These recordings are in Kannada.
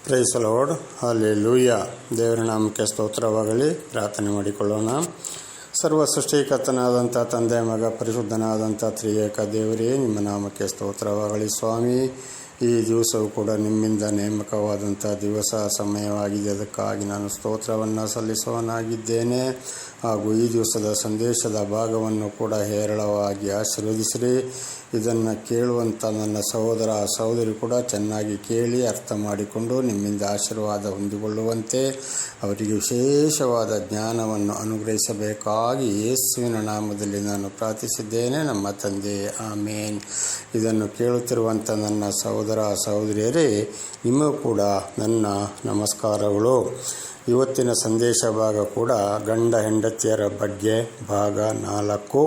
Price lord, hallelujah. ದೇವರ ನಾಮಕ್ಕೆ ಸ್ತೋತ್ರವಾಗಲಿ. ಪ್ರಾರ್ಥನೆ ಮಾಡಿಕೊಳ್ಳೋಣ. ಸರ್ವ ಸೃಷ್ಟಿಕರ್ತನಾದಂಥ ತಂದೆ, ಮಗ, ಪರಿಶುದ್ಧನಾದಂಥ ತ್ರಿಯೇಕ ದೇವರೇ, ನಿಮ್ಮ ನಾಮಕ್ಕೆ ಸ್ತೋತ್ರವಾಗಲಿ. ಸ್ವಾಮಿ, ಈ ದಿವಸವೂ ಕೂಡ ನಿಮ್ಮಿಂದ ನೇಮಕವಾದಂಥ ದಿವಸ ಸಮಯವಾಗಿದೆ. ಅದಕ್ಕಾಗಿ ನಾನು ಸ್ತೋತ್ರವನ್ನು ಸಲ್ಲಿಸುವನಾಗಿದ್ದೇನೆ. ಹಾಗೂ ಈ ದಿವಸದ ಸಂದೇಶದ ಭಾಗವನ್ನು ಕೂಡ ಹೇರಳವಾಗಿ ಆಶೀರ್ವದಿಸಿರಿ. ಇದನ್ನು ಕೇಳುವಂಥ ನನ್ನ ಸಹೋದರ ಸಹೋದರಿ ಕೂಡ ಚೆನ್ನಾಗಿ ಕೇಳಿ ಅರ್ಥ ಮಾಡಿಕೊಂಡು ನಿಮ್ಮಿಂದ ಆಶೀರ್ವಾದ ಹೊಂದಿಕೊಳ್ಳುವಂತೆ ಅವರಿಗೆ ವಿಶೇಷವಾದ ಜ್ಞಾನವನ್ನು ಅನುಗ್ರಹಿಸಬೇಕಾಗಿ ಯೇಸುವಿನ ನಾಮದಲ್ಲಿ ನಾನು ಪ್ರಾರ್ಥಿಸಿದ್ದೇನೆ, ನಮ್ಮ ತಂದೆ, ಆಮೇನ್. ಇದನ್ನು ಕೇಳುತ್ತಿರುವಂಥ ನನ್ನ ಸಹೋದರ ಸಹೋದರಿಯರೇ, ನಿಮಗೂ ಕೂಡ ನನ್ನ ನಮಸ್ಕಾರಗಳು. ಇವತ್ತಿನ ಸಂದೇಶ ಭಾಗ ಕೂಡ ಗಂಡ ಹೆಂಡತಿಯರ ಬಗ್ಗೆ ಭಾಗ 4.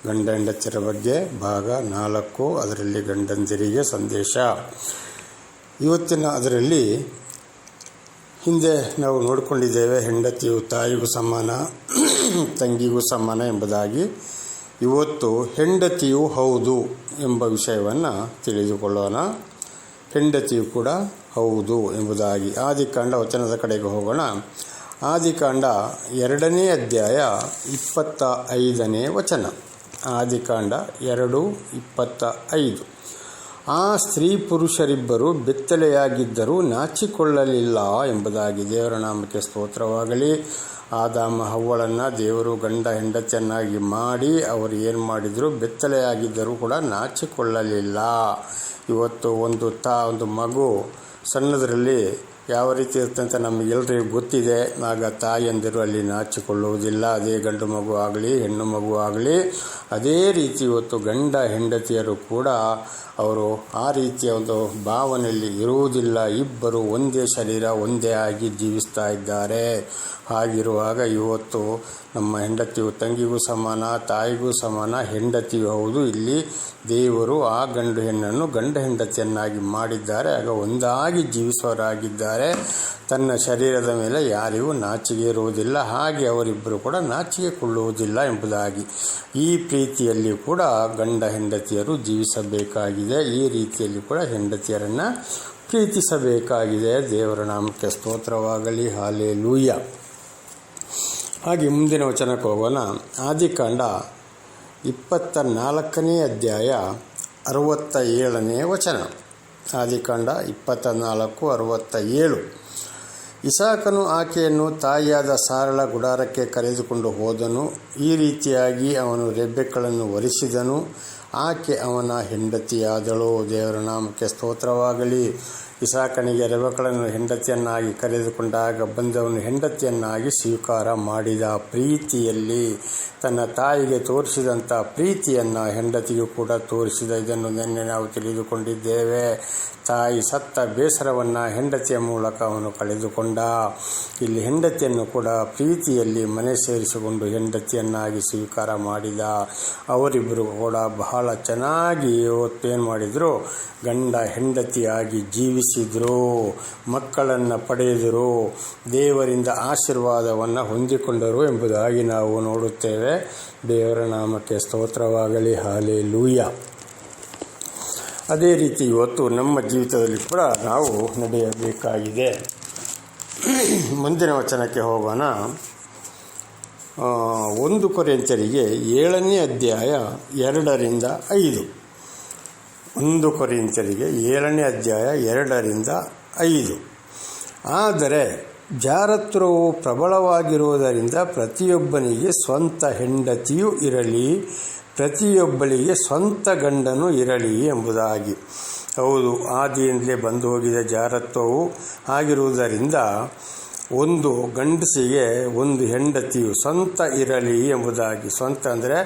ಗಂಡ ಹೆಂಡತಿಯರ ಬಗ್ಗೆ ಭಾಗ 4, ಅದರಲ್ಲಿ ಗಂಡಂದಿರಿಗೆ ಸಂದೇಶ. ಇವತ್ತಿನ ಅದರಲ್ಲಿ ಹಿಂದೆ ನಾವು ನೋಡಿಕೊಂಡಿದ್ದೇವೆ, ಹೆಂಡತಿಯು ತಾಯಿಗೂ ಸಮಾನ, ತಂಗಿಗೂ ಸಮಾನ ಎಂಬುದಾಗಿ. ಇವತ್ತು ಹೆಂಡತಿಯು ಹೌದು ಎಂಬ ವಿಷಯವನ್ನು ತಿಳಿದುಕೊಳ್ಳೋಣ. ಹೆಂಡತಿಯು ಕೂಡ ಹೌದು ಎಂಬುದಾಗಿ. ಆದಿಕಾಂಡ ವಚನದ ಕಡೆಗೆ ಹೋಗೋಣ. ಆದಿಕಾಂಡ 2ನೇ ಅಧ್ಯಾಯ 25ನೇ ವಚನ. ಆದಿಕಾಂಡ 2:25. ಆ ಸ್ತ್ರೀ ಪುರುಷರಿಬ್ಬರು ಬೆತ್ತಲೆಯಾಗಿದ್ದರೂ ನಾಚಿಕೊಳ್ಳಲಿಲ್ಲ ಎಂಬುದಾಗಿ. ದೇವರ ನಾಮಕ್ಕೆ ಸ್ತೋತ್ರವಾಗಲಿ. ಆದಾಮ ಹವ್ವಳನ್ನು ದೇವರು ಗಂಡ ಹೆಂಡತಿಯನ್ನಾಗಿ ಮಾಡಿ ಅವರು ಏನು ಮಾಡಿದರು? ಬೆತ್ತಲೆಯಾಗಿದ್ದರೂ ಕೂಡ ನಾಚಿಕೊಳ್ಳಲಿಲ್ಲ. ಇವತ್ತು ಒಂದು ಮಗು ಸಣ್ಣದರಲ್ಲಿ ಯಾವ ರೀತಿ ಇರುತ್ತೆ ಅಂತ ನಮಗೆಲ್ಲರಿಗೂ ಗೊತ್ತಿದೆ. ಆಗ ತಾಯಿಯಂದಿರು ಅಲ್ಲಿ ನಾಚಿಕೊಳ್ಳುವುದಿಲ್ಲ. ಅದೇ ಗಂಡು ಮಗು ಆಗಲಿ ಹೆಣ್ಣು ಮಗು ಆಗಲಿ ಅದೇ ರೀತಿ ಇವತ್ತು ಗಂಡ ಹೆಂಡತಿಯರು ಕೂಡ ಅವರು ಆ ರೀತಿಯ ಒಂದು ಭಾವನೆಯಲ್ಲಿ ಇರುವುದಿಲ್ಲ. ಇಬ್ಬರು ಒಂದೇ ಶರೀರ, ಒಂದೇ ಆಗಿ ಜೀವಿಸ್ತಾ ಇದ್ದಾರೆ. ಹಾಗಿರುವಾಗ ಇವತ್ತು ನಮ್ಮ ಹೆಂಡತಿಯು ತಂಗಿಗೂ ಸಮಾನ, ತಾಯಿಗೂ ಸಮಾನ, ಹೆಂಡತಿಯು ಹೌದು. ಇಲ್ಲಿ ದೇವರು ಆ ಗಂಡು ಹೆಣ್ಣನ್ನು ಗಂಡ ಹೆಂಡತಿಯನ್ನಾಗಿ ಮಾಡಿದ್ದಾರೆ. ಆಗ ಒಂದಾಗಿ ಜೀವಿಸುವವರಾಗಿದ್ದಾರೆ. ತನ್ನ ಶರೀರದ ಮೇಲೆ ಯಾರಿಗೂ ನಾಚಿಕೆ ಇರುವುದಿಲ್ಲ. ಹಾಗೆ ಅವರಿಬ್ಬರು ಕೂಡ ನಾಚಿಕೆ ಕೊಳ್ಳುವುದಿಲ್ಲ ಎಂಬುದಾಗಿ. ಈ ಪ್ರೀತಿಯಲ್ಲಿ ಕೂಡ ಗಂಡ ಹೆಂಡತಿಯರು ಜೀವಿಸಬೇಕಾಗಿದೆ. ಈ ರೀತಿಯಲ್ಲಿ ಕೂಡ ಹೆಂಡತಿಯರನ್ನು ಪ್ರೀತಿಸಬೇಕಾಗಿದೆ. ದೇವರ ನಾಮಕ್ಕೆ ಸ್ತೋತ್ರವಾಗಲಿ. ಹಲ್ಲೆಲೂಯಾ. ಹಾಗೆ ಮುಂದಿನ ವಚನಕ್ಕೆ ಹೋಗೋಣ. ಆದಿಕಾಂಡ 24ನೇ ಅಧ್ಯಾಯ 67ನೇ ವಚನ. ಆದಿಕಾಂಡ 24:67. ಇಸಾಕನು ಆಕೆಯನ್ನು ತಾಯಿಯಾದ ಸಾರಳ ಗುಡಾರಕ್ಕೆ ಕರೆದುಕೊಂಡು ಹೋದನು. ಈ ರೀತಿಯಾಗಿ ಅವನು ರೆಬೆಕ್ಕಳನ್ನು ವರಿಸಿದನು. ಆಕೆ ಅವನ ಹೆಂಡತಿಯಾದಳು. ದೇವರ ನಾಮಕ್ಕೆ ಸ್ತೋತ್ರವಾಗಲಿ. ಇಸಾಕನಿಗೆ ರೆಬೆಕ್ಕಳನ್ನು ಹೆಂಡತಿಯನ್ನಾಗಿ ಕರೆದುಕೊಂಡಾಗ ಬಂದವನು ಹೆಂಡತಿಯನ್ನಾಗಿ ಸ್ವೀಕಾರ ಮಾಡಿದ. ಪ್ರೀತಿಯಲ್ಲಿ ತನ್ನ ತಾಯಿಗೆ ತೋರಿಸಿದಂಥ ಪ್ರೀತಿಯನ್ನು ಹೆಂಡತಿಗೂ ಕೂಡ ತೋರಿಸಿದ. ಇದನ್ನು ನಿನ್ನೆ ನಾವು ತಿಳಿದುಕೊಂಡಿದ್ದೇವೆ. ತಾಯಿ ಸತ್ತ ಬೇಸರವನ್ನು ಹೆಂಡತಿಯ ಮೂಲಕ ಅವನು ಕಳೆದುಕೊಂಡ. ಇಲ್ಲಿ ಹೆಂಡತಿಯನ್ನು ಕೂಡ ಪ್ರೀತಿಯಲ್ಲಿ ಮನೆ ಸೇರಿಸಿಕೊಂಡು ಹೆಂಡತಿಯನ್ನಾಗಿ ಸ್ವೀಕಾರ ಮಾಡಿದ. ಅವರಿಬ್ಬರು ಕೂಡ ಬಹಳ ಚೆನ್ನಾಗಿ ಇವತ್ತೇನು ಮಾಡಿದರು? ಗಂಡ ಹೆಂಡತಿಯಾಗಿ ಜೀವಿಸಿದರು, ಮಕ್ಕಳನ್ನು ಪಡೆದರು, ದೇವರಿಂದ ಆಶೀರ್ವಾದವನ್ನು ಹೊಂದಿಕೊಂಡರು ಎಂಬುದಾಗಿ ನಾವು ನೋಡುತ್ತೇವೆ. ದೇವರ ನಾಮಕ್ಕೆ ಸ್ತೋತ್ರವಾಗಲಿ. ಹಲ್ಲೆಲೂಯಾ. ಅದೇ ರೀತಿ ಇವತ್ತು ನಮ್ಮ ಜೀವಿತದಲ್ಲಿ ಕೂಡ ನಾವು ನಡೆಯಬೇಕಾಗಿದೆ. ಮುಂದಿನ ವಚನಕ್ಕೆ ಹೋಗೋಣ. 1 ಕೊರಿಂಥರಿಗೆ 7ನೇ ಅಧ್ಯಾಯ 2-5. 1 ಕೊರಿಂಥರಿಗೆ 7ನೇ ಅಧ್ಯಾಯ 2-5. ಆದರೆ ಜಾರತ್ವವು ಪ್ರಬಲವಾಗಿರುವುದರಿಂದ ಪ್ರತಿಯೊಬ್ಬನಿಗೆ ಸ್ವಂತ ಹೆಂಡತಿಯೂ ಇರಲಿ, ಪ್ರತಿಯೊಬ್ಬಳಿಗೆ ಸ್ವಂತ ಗಂಡನೂ ಇರಲಿ ಎಂಬುದಾಗಿ. ಹೌದು, ಆದಿಯಿಂದಲೇ ಬಂದು ಹೋಗಿದೆ ಜಾರತ್ವವು. ಆಗಿರುವುದರಿಂದ ಒಂದು ಗಂಡಸಿಗೆ ಒಂದು ಹೆಂಡತಿಯು ಸ್ವಂತ ಇರಲಿ ಎಂಬುದಾಗಿ. ಸ್ವಂತ ಅಂದರೆ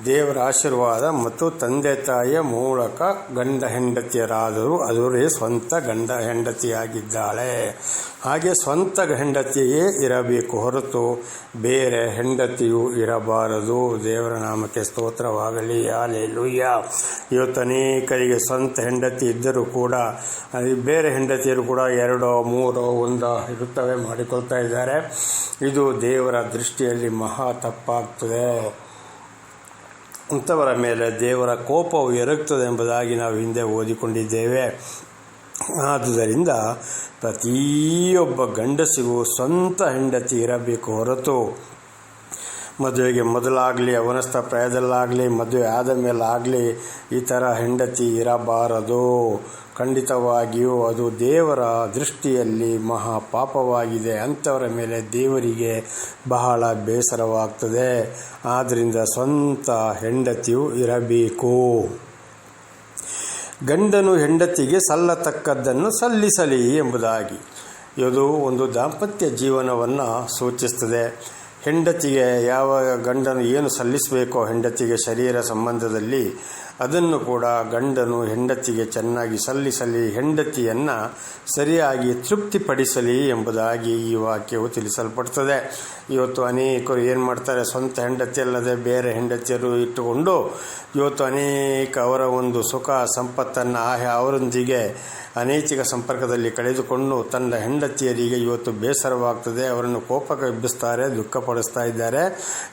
ದೇವರ ಆಶೀರ್ವಾದ ಮತ್ತು ತಂದೆ ತಾಯಿಯ ಮೂಲಕ ಗಂಡ ಹೆಂಡತಿಯರಾದರೂ ಅದರೇ ಸ್ವಂತ ಗಂಡ ಹೆಂಡತಿಯಾಗಿದ್ದಾಳೆ. ಹಾಗೆ ಸ್ವಂತ ಹೆಂಡತಿಯೇ ಇರಬೇಕು ಹೊರತು ಬೇರೆ ಹೆಂಡತಿಯು ಇರಬಾರದು. ದೇವರ ನಾಮಕ್ಕೆ ಸ್ತೋತ್ರವಾಗಲಿ. ಹಲ್ಲೆಲೂಯಾ. ಇವತ್ತು ಅನೇಕರಿಗೆ ಸ್ವಂತ ಹೆಂಡತಿ ಇದ್ದರೂ ಕೂಡ ಬೇರೆ ಹೆಂಡತಿಯರು ಕೂಡ 2, 3, 1 ಇರುತ್ತವೆ ಮಾಡಿಕೊಳ್ತಾ ಇದ್ದಾರೆ. ಇದು ದೇವರ ದೃಷ್ಟಿಯಲ್ಲಿ ಮಹಾ ತಪ್ಪಾಗ್ತದೆ. ಅಂಥವರ ಮೇಲೆ ದೇವರ ಕೋಪವು ಎರಗುತ್ತದೆ ಎಂಬುದಾಗಿ ನಾವು ಹಿಂದೆ ಓದಿಕೊಂಡಿದ್ದೇವೆ. ಆದುದರಿಂದ ಪ್ರತಿಯೊಬ್ಬ ಗಂಡಸಿಗೂ ಸ್ವಂತ ಹೆಂಡತಿ ಇರಬೇಕು ಹೊರತು ಮದುವೆಗೆ ಮೊದಲಾಗಲಿ ಅವನಸ್ಥ ಪ್ರಾಯದಲ್ಲಾಗಲಿ ಮದುವೆ ಆದ ಮೇಲಾಗಲಿ ಈ ಥರ ಹೆಂಡತಿ ಇರಬಾರದು. ಖಂಡಿತವಾಗಿಯೂ ಅದು ದೇವರ ದೃಷ್ಟಿಯಲ್ಲಿ ಮಹಾಪಾಪವಾಗಿದೆ. ಅಂಥವರ ಮೇಲೆ ದೇವರಿಗೆ ಬಹಳ ಬೇಸರವಾಗ್ತದೆ. ಆದ್ದರಿಂದ ಸ್ವಂತ ಹೆಂಡತಿಯು ಇರಬೇಕು. ಗಂಡನು ಹೆಂಡತಿಗೆ ಸಲ್ಲತಕ್ಕದ್ದನ್ನು ಸಲ್ಲಿಸಲಿ ಎಂಬುದಾಗಿ ಇದು ಒಂದು ದಾಂಪತ್ಯ ಜೀವನವನ್ನು ಸೂಚಿಸ್ತದೆ. ಹೆಂಡತಿಗೆ ಯಾವ ಗಂಡನು ಏನು ಸಲ್ಲಿಸಬೇಕೋ ಹೆಂಡತಿಗೆ ಶರೀರ ಸಂಬಂಧದಲ್ಲಿ ಅದನ್ನು ಕೂಡ ಗಂಡನು ಹೆಂಡತಿಗೆ ಚೆನ್ನಾಗಿ ಸಲ್ಲಿಸಲಿ, ಹೆಂಡತಿಯನ್ನು ಸರಿಯಾಗಿ ತೃಪ್ತಿಪಡಿಸಲಿ ಎಂಬುದಾಗಿ ಈ ವಾಕ್ಯವು ತಿಳಿಸಲ್ಪಡ್ತದೆ. ಇವತ್ತು ಅನೇಕರು ಏನು ಮಾಡ್ತಾರೆ, ಸ್ವಂತ ಹೆಂಡತಿ ಅಲ್ಲದೆ ಬೇರೆ ಹೆಂಡತಿಯರು ಇಟ್ಟುಕೊಂಡು ಇವತ್ತು ಅನೇಕ ಅವರ ಒಂದು ಸುಖ ಸಂಪತ್ತನ್ನು ಅವರೊಂದಿಗೆ ಅನೈತಿಕ ಸಂಪರ್ಕದಲ್ಲಿ ಕಳೆದುಕೊಂಡು ತನ್ನ ಹೆಂಡತಿಯರಿಗೆ ಇವತ್ತು ಬೇಸರವಾಗ್ತದೆ, ಅವರನ್ನು ಕೋಪಕ್ಕೆ ಎಬ್ಬಿಸ್ತಾರೆ, ದುಃಖಪಡಿಸ್ತಾ ಇದ್ದಾರೆ.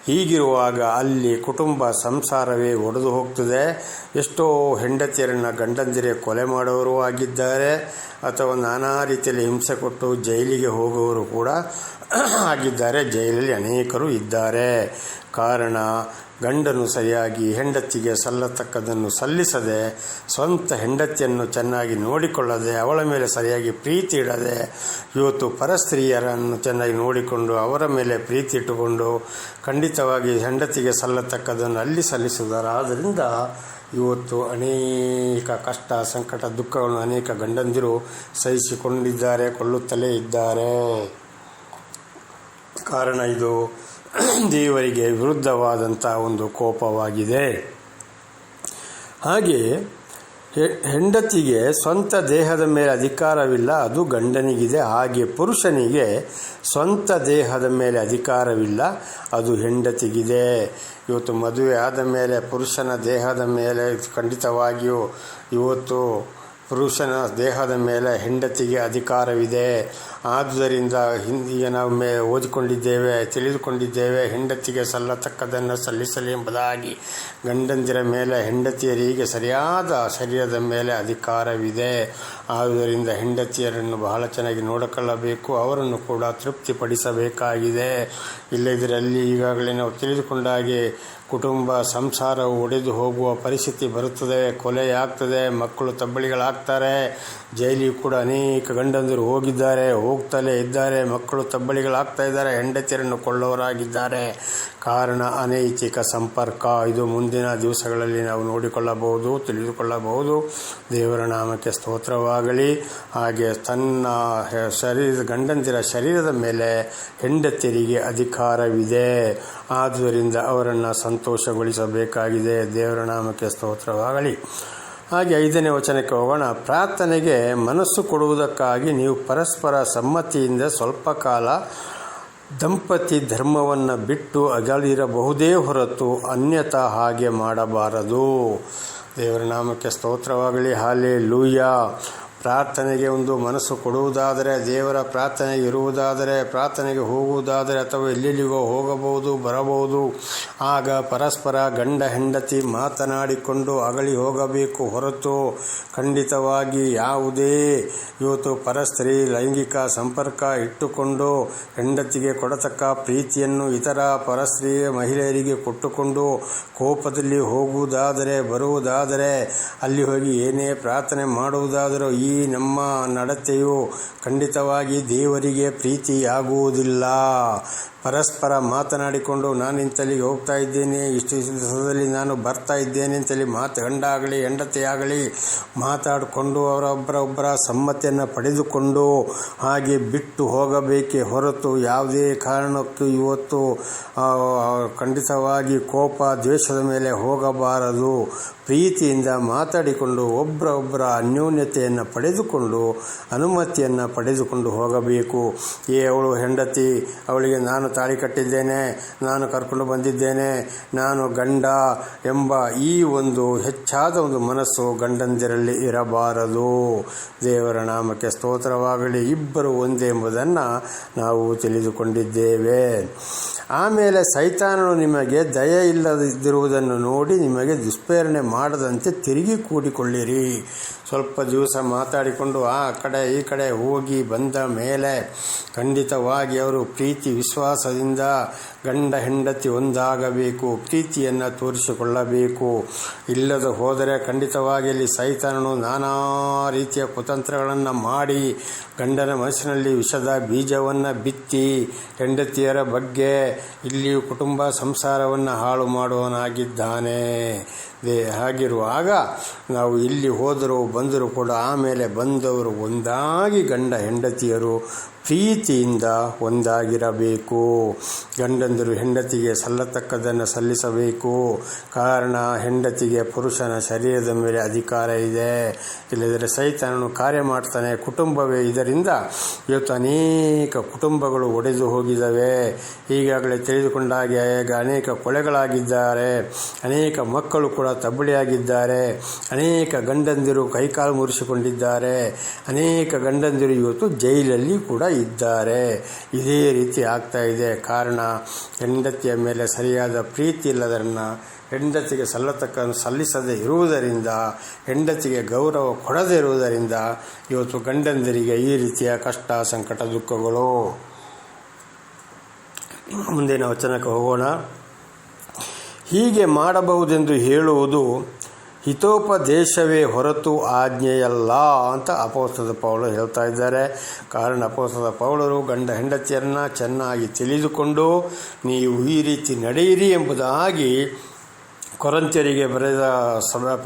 ಹೀಗಿರುವಾಗ ಅಲ್ಲಿ ಕುಟುಂಬ ಸಂಸಾರವೇ ಒಡೆದು ಹೋಗ್ತದೆ. ಎಷ್ಟೋ ಹೆಂಡತಿಯರನ್ನು ಗಂಡಂದಿರೇ ಕೊಲೆ ಮಾಡುವವರು ಆಗಿದ್ದಾರೆ, ಅಥವಾ ನಾನಾ ರೀತಿಯಲ್ಲಿ ಹಿಂಸೆ ಕೊಟ್ಟು ಜೈಲಿಗೆ ಹೋಗುವವರು ಕೂಡ ಆಗಿದ್ದಾರೆ. ಜೈಲಲ್ಲಿ ಅನೇಕರು ಇದ್ದಾರೆ. ಕಾರಣ ಗಂಡನು ಸರಿಯಾಗಿ ಹೆಂಡತಿಗೆ ಸಲ್ಲತಕ್ಕದನ್ನು ಸಲ್ಲಿಸದೆ, ಸ್ವಂತ ಹೆಂಡತಿಯನ್ನು ಚೆನ್ನಾಗಿ ನೋಡಿಕೊಳ್ಳದೆ, ಅವಳ ಮೇಲೆ ಸರಿಯಾಗಿ ಪ್ರೀತಿ ಇಡದೆ, ಇವತ್ತು ಪರಸ್ತ್ರೀಯರನ್ನು ಚೆನ್ನಾಗಿ ನೋಡಿಕೊಂಡು ಅವರ ಮೇಲೆ ಪ್ರೀತಿ ಇಟ್ಟುಕೊಂಡು ಖಂಡಿತವಾಗಿ ಹೆಂಡತಿಗೆ ಸಲ್ಲತಕ್ಕದನ್ನು ಅಲ್ಲಿ ಸಲ್ಲಿಸುವುದರಾದ್ದರಿಂದ ಇವತ್ತು ಅನೇಕ ಕಷ್ಟ ಸಂಕಟ ದುಃಖಗಳನ್ನು ಅನೇಕ ಗಂಡಂದಿರು ಸಹಿಸಿಕೊಂಡಿದ್ದಾರೆ, ಕೊಳ್ಳುತ್ತಲೇ ಇದ್ದಾರೆ. ಕಾರಣ ಇದು ದೇವರಿಗೆ ವಿರುದ್ಧವಾದಂಥ ಒಂದು ಕೋಪವಾಗಿದೆ. ಹಾಗೆಯೇ ಹೆಂಡತಿಗೆ ಸ್ವಂತ ದೇಹದ ಮೇಲೆ ಅಧಿಕಾರವಿಲ್ಲ, ಅದು ಗಂಡನಿಗಿದೆ. ಹಾಗೆ ಪುರುಷನಿಗೆ ಸ್ವಂತ ದೇಹದ ಮೇಲೆ ಅಧಿಕಾರವಿಲ್ಲ, ಅದು ಹೆಂಡತಿಗಿದೆ. ಇವತ್ತು ಮದುವೆ ಆದ ಮೇಲೆ ಪುರುಷನ ದೇಹದ ಮೇಲೆ ಖಂಡಿತವಾಗಿಯೂ ಇವತ್ತು ಪುರುಷನ ದೇಹದ ಮೇಲೆ ಹೆಂಡತಿಗೆ ಅಧಿಕಾರವಿದೆ. ಆದುದರಿಂದ ಹಿಂದಿಗೆ ನಾವು ಓದಿಕೊಂಡಿದ್ದೇವೆ, ತಿಳಿದುಕೊಂಡಿದ್ದೇವೆ, ಹೆಂಡತಿಗೆ ಸಲ್ಲತಕ್ಕದನ್ನು ಸಲ್ಲಿಸಲಿ ಎಂಬುದಾಗಿ ಗಂಡಂದಿರ ಮೇಲೆ ಹೆಂಡತಿಯರಿಗೆ ಸರಿಯಾದ ಶರೀರದ ಮೇಲೆ ಅಧಿಕಾರವಿದೆ. ಆದುದರಿಂದ ಹೆಂಡತಿಯರನ್ನು ಬಹಳ ಚೆನ್ನಾಗಿ ನೋಡಿಕೊಳ್ಳಬೇಕು, ಅವರನ್ನು ಕೂಡ ತೃಪ್ತಿಪಡಿಸಬೇಕಾಗಿದೆ. ಇಲ್ಲದಿರಲ್ಲಿ ಈಗಾಗಲೇ ನಾವು ತಿಳಿದುಕೊಂಡಾಗೆ ಕುಟುಂಬ ಸಂಸಾರವು ಒಡೆದು ಹೋಗುವ ಪರಿಸ್ಥಿತಿ ಬರುತ್ತದೆ, ಕೊಲೆಯಾಗ್ತದೆ, ಮಕ್ಕಳು ತಬ್ಬಲಿಗಳಾಗ್ತಾರೆ. ಜೈಲಿಗೆ ಕೂಡ ಅನೇಕ ಗಂಡಂದಿರು ಹೋಗಿದ್ದಾರೆ, ಹೋಗ್ತಲೇ ಇದ್ದಾರೆ, ಮಕ್ಕಳು ತಬ್ಬಲಿಗಳಾಗ್ತಾ ಇದ್ದಾರೆ, ಹೆಂಡತಿಯರನ್ನು ಕೊಳ್ಳೋರಾಗಿದ್ದಾರೆ. ಕಾರಣ ಅನೈತಿಕ ಸಂಪರ್ಕ. ಇದು ಮುಂದಿನ ದಿವಸಗಳಲ್ಲಿ ನಾವು ನೋಡಿಕೊಳ್ಳಬಹುದು, ತಿಳಿದುಕೊಳ್ಳಬಹುದು. ದೇವರ ನಾಮಕ್ಕೆ ಸ್ತೋತ್ರವಾಗಲಿ. ಹಾಗೆ ತನ್ನ ಗಂಡಂದಿರ ಶರೀರದ ಮೇಲೆ ಹೆಂಡತಿಯರಿಗೆ ಅಧಿಕಾರವಿದೆ. ಆದುದರಿಂದ ಅವರನ್ನು ಸಂತೋಷಗೊಳಿಸಬೇಕಾಗಿದೆ. ದೇವರ ನಾಮಕ್ಕೆ ಸ್ತೋತ್ರವಾಗಲಿ. ಹಾಗೆ 5ನೇ ವಚನಕ್ಕೆ ಹೋಗೋಣ. ಪ್ರಾರ್ಥನೆಗೆ ಮನಸ್ಸು ಕೊಡುವುದಕ್ಕಾಗಿ ನೀವು ಪರಸ್ಪರ ಸಮ್ಮತಿಯಿಂದ ಸ್ವಲ್ಪ ಕಾಲ ದಂಪತಿ ಧರ್ಮವನ್ನು ಬಿಟ್ಟು ಅಗಲಿರಬಹುದೇ ಹೊರತು ಅನ್ಯಥಾ ಹಾಗೆ ಮಾಡಬಾರದು. ದೇವರ ನಾಮಕ್ಕೆ ಸ್ತೋತ್ರವಾಗಲಿ. ಹಲ್ಲೆಲೂಯಾ. ಪ್ರಾರ್ಥನೆಗೆ ಒಂದು ಮನಸ್ಸು ಕೊಡುವುದಾದರೆ, ದೇವರ ಪ್ರಾರ್ಥನೆಗೆ ಇರುವುದಾದರೆ, ಪ್ರಾರ್ಥನೆಗೆ ಹೋಗುವುದಾದರೆ ಅಥವಾ ಎಲ್ಲೆಲ್ಲಿಗೋ ಹೋಗಬಹುದು ಬರಬಹುದು, ಆಗ ಪರಸ್ಪರ ಗಂಡ ಹೆಂಡತಿ ಮಾತನಾಡಿಕೊಂಡು ಅಗಲಿ ಹೋಗಬೇಕು ಹೊರತು ಖಂಡಿತವಾಗಿ ಯಾವುದೇ ಇವತ್ತು ಪರಸ್ತ್ರೀ ಲೈಂಗಿಕ ಸಂಪರ್ಕ ಇಟ್ಟುಕೊಂಡು ಹೆಂಡತಿಗೆ ಕೊಡತಕ್ಕ ಪ್ರೀತಿಯನ್ನು ಇತರ ಪರಸ್ತ್ರೀ ಮಹಿಳೆಯರಿಗೆ ಕೊಟ್ಟುಕೊಂಡು ಕೋಪದಲ್ಲಿ ಹೋಗುವುದಾದರೆ ಬರುವುದಾದರೆ, ಅಲ್ಲಿ ಹೋಗಿ ಏನೇ ಪ್ರಾರ್ಥನೆ ಮಾಡುವುದಾದರೂ ಈ ನಮ್ಮ ನಡತೆಯು ಖಂಡಿತವಾಗಿ ದೇವರಿಗೆ ಪ್ರೀತಿಯಾಗುವುದಿಲ್ಲ. ಪರಸ್ಪರ ಮಾತನಾಡಿಕೊಂಡು ನಾನು ಇಂತಲ್ಲಿಗೆ ಹೋಗ್ತಾ ಇದ್ದೇನೆ, ಇಷ್ಟು ದಿವಸದಲ್ಲಿ ನಾನು ಬರ್ತಾ ಇದ್ದೇನೆ ಅಂತೇಳಿ ಗಂಡಾಗಲಿ ಹೆಂಡತಿಯಾಗಲಿ ಮಾತಾಡಿಕೊಂಡು ಅವರೊಬ್ಬರ ಸಮ್ಮತಿಯನ್ನು ಪಡೆದುಕೊಂಡು ಹಾಗೆ ಬಿಟ್ಟು ಹೋಗಬೇಕೇ ಹೊರತು ಯಾವುದೇ ಕಾರಣಕ್ಕೂ ಇವತ್ತು ಖಂಡಿತವಾಗಿ ಕೋಪ ದ್ವೇಷದ ಮೇಲೆ ಹೋಗಬಾರದು. ಪ್ರೀತಿಯಿಂದ ಮಾತಾಡಿಕೊಂಡು ಒಬ್ಬರ ಅನ್ಯೋನ್ಯತೆಯನ್ನು ಪಡೆದುಕೊಂಡು ಅನುಮತಿಯನ್ನು ಪಡೆದುಕೊಂಡು ಹೋಗಬೇಕು. ಅವಳು ಹೆಂಡತಿ, ಅವಳಿಗೆ ನಾನು ತಾಳಿ ಕಟ್ಟಿದ್ದೇನೆ, ನಾನು ಕರ್ಕೊಂಡು ಬಂದಿದ್ದೇನೆ, ನಾನು ಗಂಡ ಎಂಬ ಈ ಒಂದು ಹೆಚ್ಚಾದ ಒಂದು ಮನಸ್ಸು ಗಂಡಂದಿರಲ್ಲಿ ಇರಬಾರದು. ದೇವರ ನಾಮಕ್ಕೆ ಸ್ತೋತ್ರವಾಗಲಿ. ಇಬ್ಬರು ಒಂದೇ ಎಂಬುದನ್ನು ನಾವು ತಿಳಿದುಕೊಂಡಿದ್ದೇವೆ. ಆಮೇಲೆ ಸೈತಾನನು ನಿಮಗೆ ದಯ ಇಲ್ಲದಿರುವುದನ್ನು ನೋಡಿ ನಿಮಗೆ ದುಷ್ಪ್ರೇರಣೆ ಮಾಡದಂತೆ ತಿರುಗಿ ಕೂಡಿಕೊಳ್ಳಿರಿ. ಸ್ವಲ್ಪ ದಿವಸ ಮಾತಾಡಿಕೊಂಡು ಆ ಕಡೆ ಈ ಕಡೆ ಹೋಗಿ ಬಂದ ಮೇಲೆ ಖಂಡಿತವಾಗಿ ಅವರು ಪ್ರೀತಿ ವಿಶ್ವಾಸದಿಂದ ಗಂಡ ಹೆಂಡತಿ ಒಂದಾಗಬೇಕು, ಪ್ರೀತಿಯನ್ನು ತೋರಿಸಿಕೊಳ್ಳಬೇಕು. ಇಲ್ಲದ ಹೋದರೆ ಖಂಡಿತವಾಗಿ ಅಲ್ಲಿ ಸೈತಾನನು ನಾನಾ ರೀತಿಯ ಕುತಂತ್ರಗಳನ್ನು ಮಾಡಿ ಗಂಡನ ಮನಸ್ಸಿನಲ್ಲಿ ವಿಷದ ಬೀಜವನ್ನು ಬಿತ್ತಿ ಹೆಂಡತಿಯರ ಬಗ್ಗೆ ಇಲ್ಲಿಯೂ ಕುಟುಂಬ ಸಂಸಾರವನ್ನು ಹಾಳು ಮಾಡುವವನಾಗಿದ್ದಾನೆ. ಹಾಗಿರುವಾಗ ನಾವು ಇಲ್ಲಿ ಹೋದರೂ ಬಂದರೂ ಕೂಡ ಆಮೇಲೆ ಬಂದವರು ಒಂದಾಗಿ ಗಂಡ ಹೆಂಡತಿಯರು ಪ್ರೀತಿಯಿಂದ ಒಂದಾಗಿರಬೇಕು. ಗಂಡಂದಿರು ಹೆಂಡತಿಗೆ ಸಲ್ಲತಕ್ಕದನ್ನು ಸಲ್ಲಿಸಬೇಕು. ಕಾರಣ ಹೆಂಡತಿಗೆ ಪುರುಷನ ಶರೀರದ ಮೇಲೆ ಅಧಿಕಾರ ಇದೆ. ಇಲ್ಲದಿದ್ದರೆ ಸೈತಾನನು ಕಾರ್ಯ ಮಾಡ್ತಾನೆ. ಕುಟುಂಬವೇ ಇದರಿಂದ ಇವತ್ತು ಅನೇಕ ಕುಟುಂಬಗಳು ಒಡೆದು ಹೋಗಿದ್ದಾವೆ. ಈಗಾಗಲೇ ತಿಳಿದುಕೊಂಡಾಗೆ ಅನೇಕ ಕೊಲೆಗಳಾಗಿದ್ದಾರೆ, ಅನೇಕ ಮಕ್ಕಳು ಕೂಡ ತಬ್ಬಲಿಯಾಗಿದ್ದಾರೆ, ಅನೇಕ ಗಂಡಂದಿರು ಕೈಕಾಲು ಮುರಿಸಿಕೊಂಡಿದ್ದಾರೆ, ಅನೇಕ ಗಂಡಂದಿರು ಇವತ್ತು ಜೈಲಲ್ಲಿ ಕೂಡ ಇದ್ದಾರೆ. ಇದೇ ರೀತಿ ಆಗ್ತಾ ಇದೆ. ಕಾರಣ ಹೆಂಡತಿಯ ಮೇಲೆ ಸರಿಯಾದ ಪ್ರೀತಿ ಇಲ್ಲದನ್ನು ಹೆಂಡತಿಗೆ ಸಲ್ಲಿಸದೇ ಇರುವುದರಿಂದ, ಹೆಂಡತಿಗೆ ಗೌರವ ಕೊಡದೇ ಇರುವುದರಿಂದ ಇವತ್ತು ಗಂಡಂದಿರಿಗೆ ಈ ರೀತಿಯ ಕಷ್ಟ ಸಂಕಟ ದುಃಖಗಳು. ಮುಂದಿನ ವಚನಕ್ಕೆ ಹೋಗೋಣ. ಹೀಗೆ ಮಾಡಬಹುದೆಂದು ಹೇಳುವುದು ಹಿತೋಪದೇಶವೇ ಹೊರತು ಆಜ್ಞೆಯಲ್ಲ ಅಂತ ಅಪೊಸ್ತಲ ಪೌಲರು ಹೇಳ್ತಾ ಇದ್ದಾರೆ. ಕಾರಣ ಅಪೊಸ್ತಲ ಪೌಲರು ಗಂಡ ಹೆಂಡತಿಯನ್ನು ಚೆನ್ನಾಗಿ ತಿಳಿದುಕೊಂಡು ನೀವು ಈ ರೀತಿ ನಡೆಯಿರಿ ಎಂಬುದಾಗಿ ಕೊರಂತ್ಯರಿಗೆ ಬರೆದ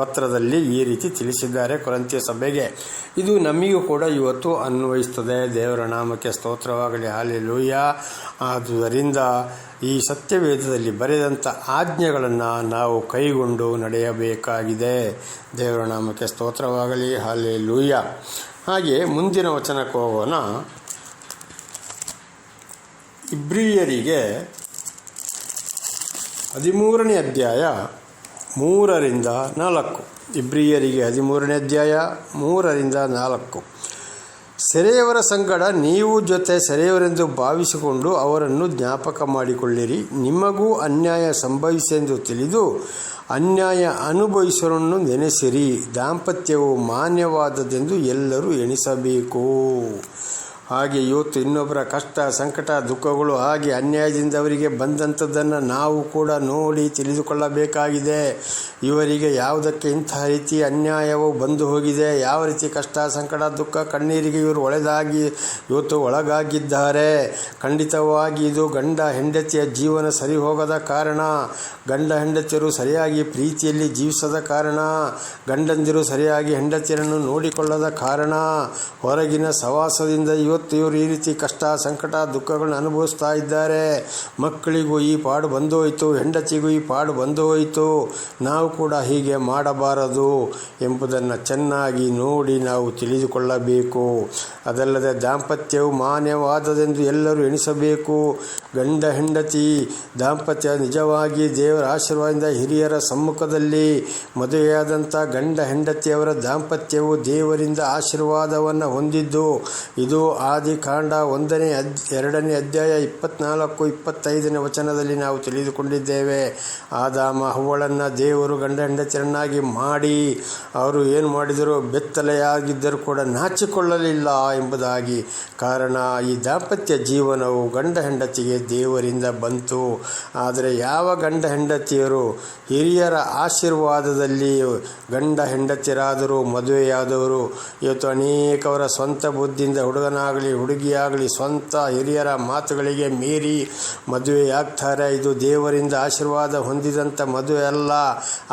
ಪತ್ರದಲ್ಲಿ ಈ ರೀತಿ ತಿಳಿಸಿದ್ದಾರೆ ಕೊರಂತ್ಯ ಸಭೆಗೆ. ಇದು ನಮಗೂ ಕೂಡ ಇವತ್ತು ಅನ್ವಯಿಸುತ್ತದೆ. ದೇವರ ನಾಮಕ್ಕೆ ಸ್ತೋತ್ರವಾಗಲಿ. ಹಲ್ಲೆಲೂಯಾ. ಆದುದರಿಂದ ಈ ಸತ್ಯವೇದದಲ್ಲಿ ಬರೆದಂಥ ಆಜ್ಞೆಗಳನ್ನು ನಾವು ಕೈಗೊಂಡು ನಡೆಯಬೇಕಾಗಿದೆ. ದೇವರ ನಾಮಕ್ಕೆ ಸ್ತೋತ್ರವಾಗಲಿ. ಹಲ್ಲೆಲೂಯಾ. ಹಾಗೆ ಮುಂದಿನ ವಚನಕ್ಕೆ ಹೋಗೋಣ. ಇಬ್ರಿಯರಿಗೆ 13ನೇ ಅಧ್ಯಾಯ 3-4. ಇಬ್ರಿಯರಿಗೆ 13ನೇ ಅಧ್ಯಾಯ 3-4. ಸೆರೆಯವರ ಸಂಗಡ ನೀವು ಜೊತೆ ಸೆರೆಯವರೆಂದು ಭಾವಿಸಿಕೊಂಡು ಅವರನ್ನು ಜ್ಞಾಪಕ ಮಾಡಿಕೊಳ್ಳಿರಿ. ನಿಮಗೂ ಅನ್ಯಾಯ ಸಂಭವಿಸೆಂದು ತಿಳಿದು ಅನ್ಯಾಯ ಅನುಭವಿಸುವರನ್ನು ನೆನೆಸಿರಿ. ದಾಂಪತ್ಯವು ಮಾನ್ಯವಾದದೆಂದು ಎಲ್ಲರೂ ಎಣಿಸಬೇಕು. ಹಾಗೆ ಇವತ್ತು ಇನ್ನೊಬ್ಬರ ಕಷ್ಟ ಸಂಕಟ ದುಃಖಗಳು ಹಾಗೆ ಅನ್ಯಾಯದಿಂದ ಅವರಿಗೆ ಬಂದಂಥದ್ದನ್ನು ನಾವು ಕೂಡ ನೋಡಿ ತಿಳಿದುಕೊಳ್ಳಬೇಕಾಗಿದೆ. ಇವರಿಗೆ ಯಾವುದಕ್ಕೆ ಇಂತಹ ರೀತಿ ಅನ್ಯಾಯವು ಬಂದು ಹೋಗಿದೆ, ಯಾವ ರೀತಿ ಕಷ್ಟ ಸಂಕಟ ದುಃಖ ಕಣ್ಣೀರಿಗೆ ಇವರು ಇವತ್ತು ಒಳಗಾಗಿದ್ದಾರೆ. ಖಂಡಿತವಾಗಿ ಇದು ಗಂಡ ಹೆಂಡತಿಯ ಜೀವನ ಸರಿ ಹೋಗದ ಕಾರಣ, ಗಂಡ ಹೆಂಡತಿಯರು ಸರಿಯಾಗಿ ಪ್ರೀತಿಯಲ್ಲಿ ಜೀವಿಸದ ಕಾರಣ, ಗಂಡಂದಿರು ಸರಿಯಾಗಿ ಹೆಂಡತಿಯರನ್ನು ನೋಡಿಕೊಳ್ಳದ ಕಾರಣ, ಹೊರಗಿನ ಸವಾಸದಿಂದ ಇವತ್ತು ಇವರು ಈ ರೀತಿ ಕಷ್ಟ ಸಂಕಟ ದುಃಖಗಳನ್ನು ಅನುಭವಿಸ್ತಾ ಇದ್ದಾರೆ. ಮಕ್ಕಳಿಗೂ ಈ ಪಾಡು ಬಂದು ಹೋಯಿತು, ಹೆಂಡತಿಗೂ ಈ ಪಾಡು ಬಂದು ಹೋಯಿತು. ನಾವು ಕೂಡ ಹೀಗೆ ಮಾಡಬಾರದು ಎಂಬುದನ್ನು ಚೆನ್ನಾಗಿ ನೋಡಿ ನಾವು ತಿಳಿದುಕೊಳ್ಳಬೇಕು. ಅದಲ್ಲದೆ ದಾಂಪತ್ಯವು ಮಾನ್ಯವಾದದೆಂದು ಎಲ್ಲರೂ ಎಣಿಸಬೇಕು. ಗಂಡ ಹೆಂಡತಿ ದಾಂಪತ್ಯ ನಿಜವಾಗಿ ದೇವರ ಆಶೀರ್ವಾದದಿಂದ ಹಿರಿಯರ ಸಮ್ಮುಖದಲ್ಲಿ ಮದುವೆಯಾದಂಥ ಗಂಡ ಹೆಂಡತಿಯವರ ದಾಂಪತ್ಯವು ದೇವರಿಂದ ಆಶೀರ್ವಾದವನ್ನು ಹೊಂದಿದ್ದು. ಇದು ಆದಿಕಾಂಡ 2ನೇ ಅಧ್ಯಾಯ 24-25 ವಚನದಲ್ಲಿ ನಾವು ತಿಳಿದುಕೊಂಡಿದ್ದೇವೆ. ಆದಾಮ ಹವ್ವಳನ್ನು ದೇವರು ಗಂಡ ಹೆಂಡತಿಯರನ್ನಾಗಿ ಮಾಡಿ ಅವರು ಏನು ಮಾಡಿದರು, ಬೆತ್ತಲೆಯಾಗಿದ್ದರೂ ಕೂಡ ನಾಚಿಕೊಳ್ಳಲಿಲ್ಲ ಎಂಬುದಾಗಿ. ಕಾರಣ ಈ ದಾಂಪತ್ಯ ಜೀವನವು ಗಂಡ ಹೆಂಡತಿಗೆ ದೇವರಿಂದ ಬಂತು. ಆದರೆ ಯಾವ ಗಂಡ ಹೆಂಡತಿಯರು ಹಿರಿಯರ ಆಶೀರ್ವಾದದಲ್ಲಿ ಗಂಡ ಹೆಂಡತಿಯರಾದರೂ ಮದುವೆಯಾದವರು ಇವತ್ತು ಅನೇಕವರ ಸ್ವಂತ ಬುದ್ಧಿಯಿಂದ ಹುಡುಗನಾಗಲಿ ಹುಡುಗಿಯಾಗಲಿ ಸ್ವಂತ ಹಿರಿಯರ ಮಾತುಗಳಿಗೆ ಮೀರಿ ಮದುವೆಯಾಗ್ತಾರೆ. ಇದು ದೇವರಿಂದ ಆಶೀರ್ವಾದ ಹೊಂದಿದಂಥ ಮದುವೆ ಅಲ್ಲ.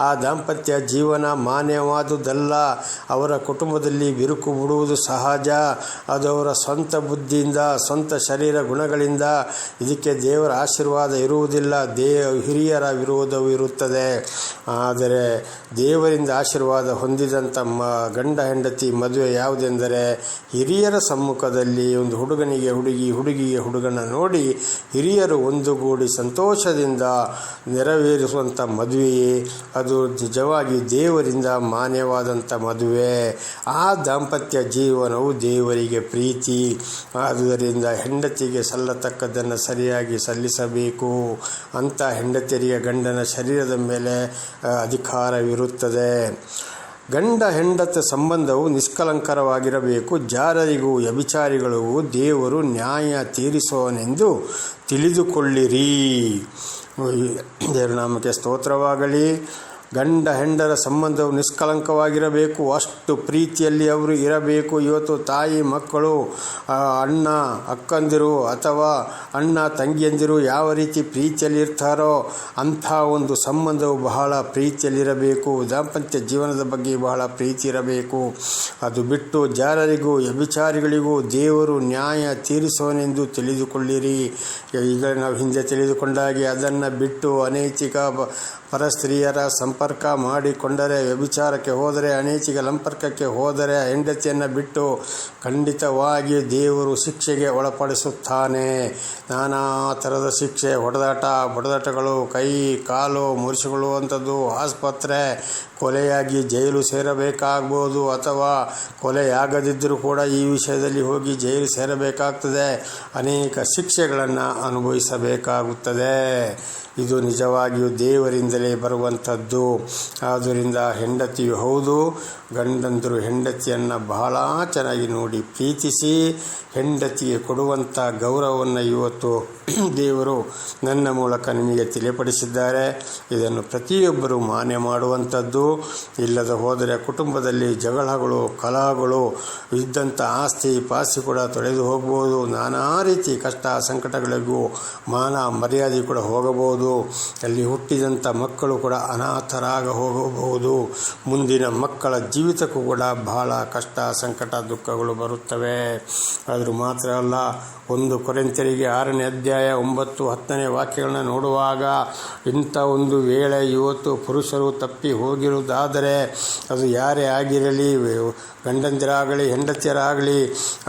ಆ ದಾಂಪತ್ಯ ಜೀವನ ಮಾನ್ಯವಾದುದಲ್ಲ. ಅವರ ಕುಟುಂಬದಲ್ಲಿ ಬಿರುಕು ಬಿಡುವುದು ಸಹಜ. ಅದು ಅವರ ಸ್ವಂತ ಬುದ್ಧಿಯಿಂದ ಸ್ವಂತ ಶರೀರ ಗುಣಗಳಿಂದ ಇದಕ್ಕೆ ದೇವರ ಆಶೀರ್ವಾದ ಇರುವುದಿಲ್ಲ, ಹಿರಿಯರ ವಿರೋಧವು ಇರುತ್ತದೆ. ಆದರೆ ದೇವರಿಂದ ಆಶೀರ್ವಾದ ಹೊಂದಿದಂಥ ಗಂಡ ಹೆಂಡತಿ ಮದುವೆ ಯಾವುದೆಂದರೆ ಹಿರಿಯರ ಸಮ್ಮುಖದಲ್ಲಿ ಕುಟುಂಬದಲ್ಲಿ ಒಂದು ಹುಡುಗನಿಗೆ ಹುಡುಗಿ, ಹುಡುಗಿಗೆ ಹುಡುಗನ ನೋಡಿ ಹಿರಿಯರು ಒಂದುಗೂಡಿ ಸಂತೋಷದಿಂದ ನೆರವೇರಿಸುವಂಥ ಮದುವೆಯೇ ಅದು ನಿಜವಾಗಿ ದೇವರಿಂದ ಮಾನ್ಯವಾದಂಥ ಮದುವೆ. ಆ ದಾಂಪತ್ಯ ಜೀವನವು ದೇವರಿಗೆ ಪ್ರೀತಿ. ಆದುದರಿಂದ ಹೆಂಡತಿಗೆ ಸಲ್ಲತಕ್ಕದ್ದನ್ನು ಸರಿಯಾಗಿ ಸಲ್ಲಿಸಬೇಕು. ಅಂಥ ಹೆಂಡತಿಯರಿಗೆ ಗಂಡನ ಶರೀರದ ಮೇಲೆ ಅಧಿಕಾರವಿರುತ್ತದೆ. ಗಂಡ ಹೆಂಡತಿ ಸಂಬಂಧವು ನಿಷ್ಕಲಂಕರವಾಗಿರಬೇಕು. ಜಾರರಿಗೂ ವ್ಯಭಿಚಾರಿಗಳಿಗೂ ದೇವರು ನ್ಯಾಯ ತೀರಿಸುವನೆಂದು ತಿಳಿದುಕೊಳ್ಳಿರಿ. ದೇವರ ನಾಮಕ್ಕೆ ಸ್ತೋತ್ರವಾಗಲಿ. ಗಂಡ ಹೆಂಡರ ಸಂಬಂಧವು ನಿಷ್ಕಲಂಕವಾಗಿರಬೇಕು. ಅಷ್ಟು ಪ್ರೀತಿಯಲ್ಲಿ ಅವರು ಇರಬೇಕು. ಇವತ್ತು ತಾಯಿ ಮಕ್ಕಳು, ಅಣ್ಣ ಅಕ್ಕಂದಿರು ಅಥವಾ ಅಣ್ಣ ತಂಗಿಯಂದಿರು ಯಾವ ರೀತಿ ಪ್ರೀತಿಯಲ್ಲಿ ಇರ್ತಾರೋ ಅಂಥ ಒಂದು ಸಂಬಂಧವು ಬಹಳ ಪ್ರೀತಿಯಲ್ಲಿರಬೇಕು. ದಾಂಪತ್ಯ ಜೀವನದ ಬಗ್ಗೆ ಬಹಳ ಪ್ರೀತಿ ಇರಬೇಕು. ಅದು ಬಿಟ್ಟು ಜಾರರಿಗೂ ವ್ಯಭಿಚಾರಿಗಳಿಗೂ ದೇವರು ನ್ಯಾಯ ತೀರಿಸುವನೆಂದು ತಿಳಿದುಕೊಳ್ಳಿರಿ. ಈಗ ನಾವು ಹಿಂದೆ ತಿಳಿದುಕೊಂಡಾಗೆ ಅದನ್ನು ಬಿಟ್ಟು ಅನೈತಿಕ ಪರಸ್ತ್ರೀಯರ ಸಂಪರ್ಕ ಮಾಡಿಕೊಂಡರೆ, ವ್ಯಭಿಚಾರಕ್ಕೆ ಹೋದರೆ, ಅನೈತಿಕ ಸಂಪರ್ಕಕ್ಕೆ ಹೋದರೆ ಹೆಂಡತಿಯನ್ನು ಬಿಟ್ಟು ಖಂಡಿತವಾಗಿ ದೇವರು ಶಿಕ್ಷೆಗೆ ಒಳಪಡಿಸುತ್ತಾನೆ. ನಾನಾ ಥರದ ಶಿಕ್ಷೆ, ಹೊಡೆದಾಟಗಳು, ಕೈ ಕಾಲು ಮುರಿಸಿಕೊಳ್ಳುವಂಥದ್ದು, ಆಸ್ಪತ್ರೆ, ಕೊಲೆಯಾಗಿ ಜೈಲು ಸೇರಬೇಕಾಗ್ಬೋದು, ಅಥವಾ ಕೊಲೆಯಾಗದಿದ್ದರೂ ಕೂಡ ಈ ವಿಷಯದಲ್ಲಿ ಹೋಗಿ ಜೈಲು ಸೇರಬೇಕಾಗ್ತದೆ. ಅನೇಕ ಶಿಕ್ಷೆಗಳನ್ನು ಅನುಭವಿಸಬೇಕಾಗುತ್ತದೆ. ಇದು ನಿಜವಾಗಿಯೂ ದೇವರಿಂದಲೇ ಬರುವಂಥದ್ದು. ಆದ್ದರಿಂದ ಹೆಂಡತಿಯು ಹೌದು, ಗಂಡಂದರು ಹೆಂಡತಿಯನ್ನು ಬಹಳ ಚೆನ್ನಾಗಿ ನೋಡಿ ಪ್ರೀತಿಸಿ ಹೆಂಡತಿಗೆ ಕೊಡುವಂಥ ಗೌರವವನ್ನು ಇವತ್ತು ದೇವರು ನನ್ನ ಮೂಲಕ ನಿಮಗೆ ತಿಳಿಪಡಿಸಿದ್ದಾರೆ. ಇದನ್ನು ಪ್ರತಿಯೊಬ್ಬರೂ ಮಾನ್ಯ ಮಾಡುವಂಥದ್ದು. ಇಲ್ಲದ ಹೋದರೆ ಕುಟುಂಬದಲ್ಲಿ ಜಗಳಗಳು, ಕಲಹಗಳು, ಇದ್ದಂಥ ಆಸ್ತಿ ಪಾಸ್ತಿ ಕೂಡ ತೊಳೆದು ಹೋಗ್ಬೋದು. ನಾನಾ ರೀತಿ ಕಷ್ಟ ಸಂಕಟಗಳಿಗೂ ಮಾನ ಮರ್ಯಾದೆ ಕೂಡ ಹೋಗಬಹುದು. ಅಲ್ಲಿ ಹುಟ್ಟಿದಂಥ ಮಕ್ಕಳು ಕೂಡ ಅನಾಥರಾಗ ಹೋಗಬಹುದು. ಮುಂದಿನ ಮಕ್ಕಳ ಜೀವಿತಕ್ಕೂ ಕೂಡ ಬಹಳ ಕಷ್ಟ ಸಂಕಟ ದುಃಖಗಳು ಬರುತ್ತವೆ. ಆದರೂ ಮಾತ್ರ ಅಲ್ಲ, 1 ಕೊರಿಂಥರಿಗೆ 6ನೇ ಅಧ್ಯಾಯ 9-10 ವಾಕ್ಯಗಳನ್ನ ನೋಡುವಾಗ ಇಂಥ ಒಂದು ವೇಳೆ ಇವತ್ತು ಪುರುಷರು ತಪ್ಪಿ ಹೋಗಿರುವುದಾದರೆ ಅದು ಯಾರೇ ಆಗಿರಲಿ, ಗಂಡಂದಿರಾಗಲಿ ಹೆಂಡತಿಯರಾಗಲಿ,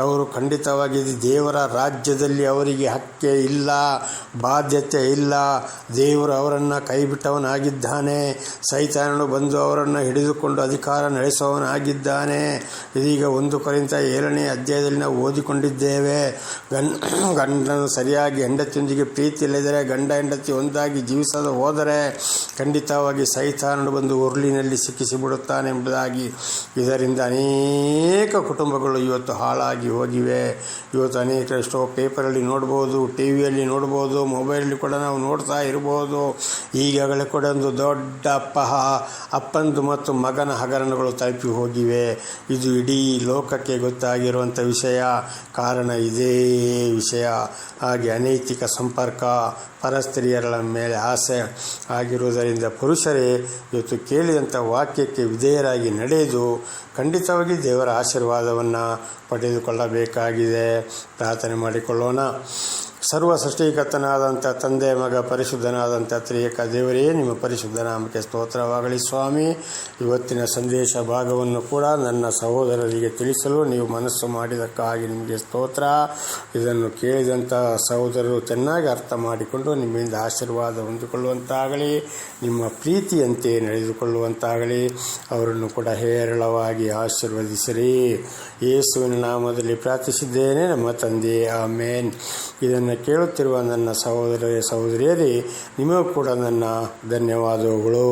ಅವರು ಖಂಡಿತವಾಗಿ ದೇವರ ರಾಜ್ಯದಲ್ಲಿ ಅವರಿಗೆ ಹಕ್ಕೆ ಇಲ್ಲ, ಬಾಧ್ಯತೆ ಇಲ್ಲ. ದೇವರು ಅವರನ್ನು ಕೈಬಿಟ್ಟವನಾಗಿದ್ದಾನೆ. ಸೈತಾನನು ಬಂದು ಅವರನ್ನು ಹಿಡಿದುಕೊಂಡು ಅಧಿಕಾರ ನಡೆಸುವವನಾಗಿದ್ದಾನೆ. ಇದೀಗ 1 ಕೊರಿಂಥ 7ನೇ ಅಧ್ಯಾಯದಲ್ಲಿ ನಾವು ಓದಿಕೊಂಡಿದ್ದೇವೆ. ಗಂಡನು ಸರಿಯಾಗಿ ಹೆಂಡತಿಯೊಂದಿಗೆ ಪ್ರೀತಿ ಇಲ್ಲದರೆ, ಗಂಡ ಹೆಂಡತಿ ಒಂದಾಗಿ ಜೀವಿಸಲು ಹೋದರೆ ಖಂಡಿತವಾಗಿ ಸೈತಾನನು ಬಂದು ಉರುಳಿನಲ್ಲಿ ಸಿಕ್ಕಿಸಿಬಿಡುತ್ತಾನೆ ಎಂಬುದಾಗಿ. ಇದರಿಂದ ಅನೇಕ ಕುಟುಂಬಗಳು ಇವತ್ತು ಹಾಳಾಗಿ ಹೋಗಿವೆ. ಇವತ್ತು ಅನೇಕ ಎಷ್ಟೋ ಪೇಪರಲ್ಲಿ ನೋಡ್ಬೋದು, ಟಿ ವಿಯಲ್ಲಿ ನೋಡ್ಬೋದು, ಮೊಬೈಲಲ್ಲಿ ಕೂಡ ನಾವು ನೋಡ್ತಾ ಇರ್ಬೋದು. ಈಗಾಗಲೇ ಕೂಡ ಒಂದು ದೊಡ್ಡ ಅಪ್ಪಂದು ಮತ್ತು ಮಗನ ಹಗರಣಗಳು ತಲುಪಿ ಹೋಗಿವೆ. ಇದು ಇಡೀ ಲೋಕಕ್ಕೆ ಗೊತ್ತಾಗಿರುವಂಥ ವಿಷಯ. ಕಾರಣ ಇದೇ ವಿಷಯ. ಹಾಗೆ ಅನೈತಿಕ ಸಂಪರ್ಕ, ಪರಸ್ತ್ರೀಯರ ಮೇಲೆ ಆಸೆ ಆಗಿರುವುದರಿಂದ ಪುರುಷರೇ ಇವತ್ತು ಕೇಳಿದಂಥ ವಾಕ್ಯಕ್ಕೆ ವಿಧೇಯರಾಗಿ ನಡೆದು ಖಂಡಿತವಾಗಿ ದೇವರ ಆಶೀರ್ವಾದವನ್ನು ಪಡೆದುಕೊಳ್ಳಬೇಕಾಗಿದೆ. ಪ್ರಾರ್ಥನೆ ಮಾಡಿಕೊಳ್ಳೋಣ. ಸರ್ವ ಸೃಷ್ಟಿಕರ್ತನಾದಂಥ ತಂದೆ, ಮಗ, ಪರಿಶುದ್ಧನಾದಂಥ ತ್ರಿಯೇಕ ದೇವರೇ, ನಿಮ್ಮ ಪರಿಶುದ್ಧ ನಾಮಕ್ಕೆ ಸ್ತೋತ್ರವಾಗಲಿ ಸ್ವಾಮಿ. ಇವತ್ತಿನ ಸಂದೇಶ ಭಾಗವನ್ನು ಕೂಡ ನನ್ನ ಸಹೋದರರಿಗೆ ತಿಳಿಸಲು ನೀವು ಮನಸ್ಸು ಮಾಡಿದ್ದಕ್ಕಾಗಿ ನಿಮಗೆ ಸ್ತೋತ್ರ. ಇದನ್ನು ಕೇಳಿದಂಥ ಸಹೋದರರು ಚೆನ್ನಾಗಿ ಅರ್ಥ ಮಾಡಿಕೊಂಡು ನಿಮ್ಮಿಂದ ಆಶೀರ್ವಾದ ಹೊಂದಿಕೊಳ್ಳುವಂತಾಗಲಿ, ನಿಮ್ಮ ಪ್ರೀತಿಯಂತೆ ನಡೆದುಕೊಳ್ಳುವಂತಾಗಲಿ. ಅವರನ್ನು ಕೂಡ ಹೇರಳವಾಗಿ ಆಶೀರ್ವದಿಸಿರಿ. ಯೇಸುವಿನ ನಾಮದಲ್ಲಿ ಪ್ರಾರ್ಥಿಸಿದ್ದೇನೆ ನಮ್ಮ ತಂದೆ, ಆಮೇನ್. ಇದನ್ನು ಕೇಳುತ್ತಿರುವ ನನ್ನ ಸಹೋದರರೇ ಸಹೋದರಿಯರೇ, ನಿಮಗೂ ಕೂಡ ನನ್ನ ಧನ್ಯವಾದಗಳು.